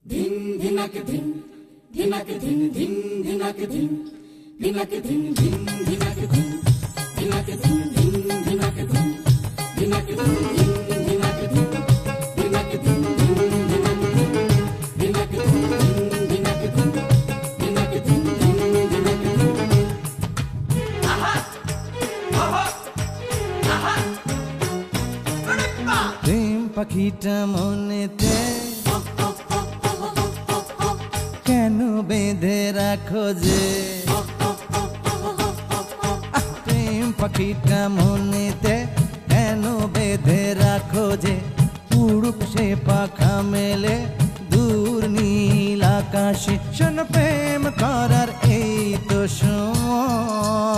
Din dinak din, dinak din din dinak din, dinak din din dinak din, dinak din din dinak din, dinak din din dinak din, dinak din din dinak din, dinak din din dinak din, dinak din din dinak din. Aha, aha, aha. প্রেম পাখিটা মনেতে কেন বেঁধে রাখো যে প্রেম পাখিটা মনেতে কেন বেঁধে রাখো যে উড়ুক সে পাখা মেলে দূর নীল আকাশে শোন প্রেম করার এই তো সময়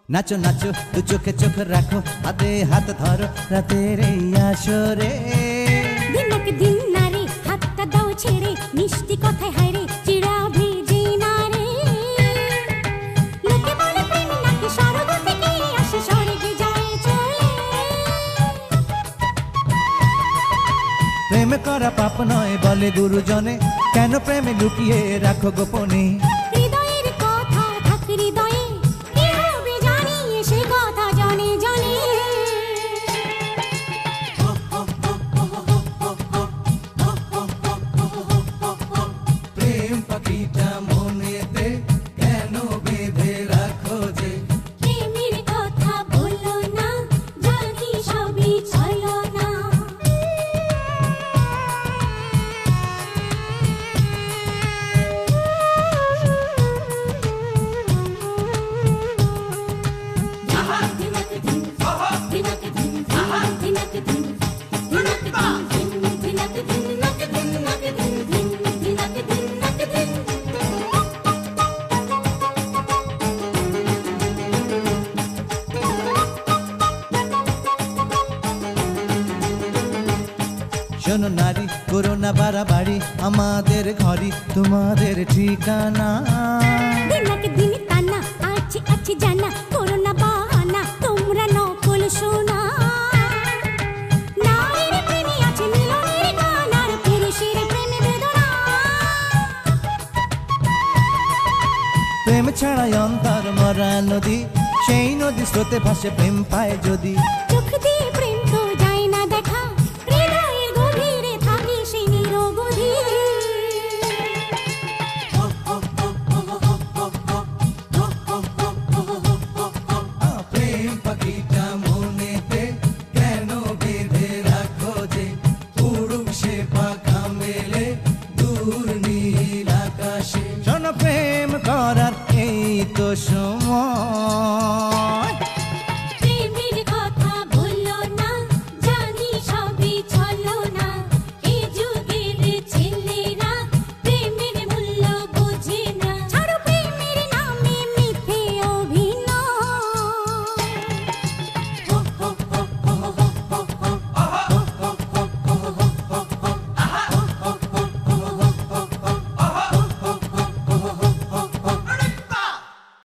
নাচো নাচো দু চোখে চোখ রাখো হাতে হাত ধরো রাতের এই আসরে দিনক দিন নারে হাতটা দাও ছেড়ে মিষ্টি কথায় হায়রে চিড়া ভিজে নারে লোকে বলে প্রেম নাকি স্বর্গ থেকে আসে স্বর্গে যায় চলে প্রেম করা পাপ নয় বলে গুরুজনে কেন প্রেমে লুকিয়ে রাখো গোপনে হৃদয়ের কথা থাক হৃদয়ে কি হবে জানি সে কথা জানে জানে প্রেম পাখিটা মনেতে কেন বেঁধে রাখো যে প্রেমের কথা বলো না জানি সবই চলো না শোনো নারী করোনা বাড়াবাড়ি আমাদের ঘরই তোমাদের ঠিকানা দিনক দিন তানা আছে আছে জানা করোনা বাহানা তোমরা নকল শোনা নারীর প্রেমে আছে মিলনের গান আর পুরুষের প্রেমে বেদনা প্রেম ছাড়াই অন্তর মরা নদী সেই নদী স্রোতে ভাসে প্রেম পায় যদি চোখ দিয়ে প্রেম তো যায় না দেখা হৃদয়ের গভীরে থাকে সেই নিরবধি প্রেম পাখিটা মনেতে কেন বেঁধে রাখো যে উড়ুক সে পাখা মেলে দূর নীল আকাশে শোনো প্রেম করার এই তো সময়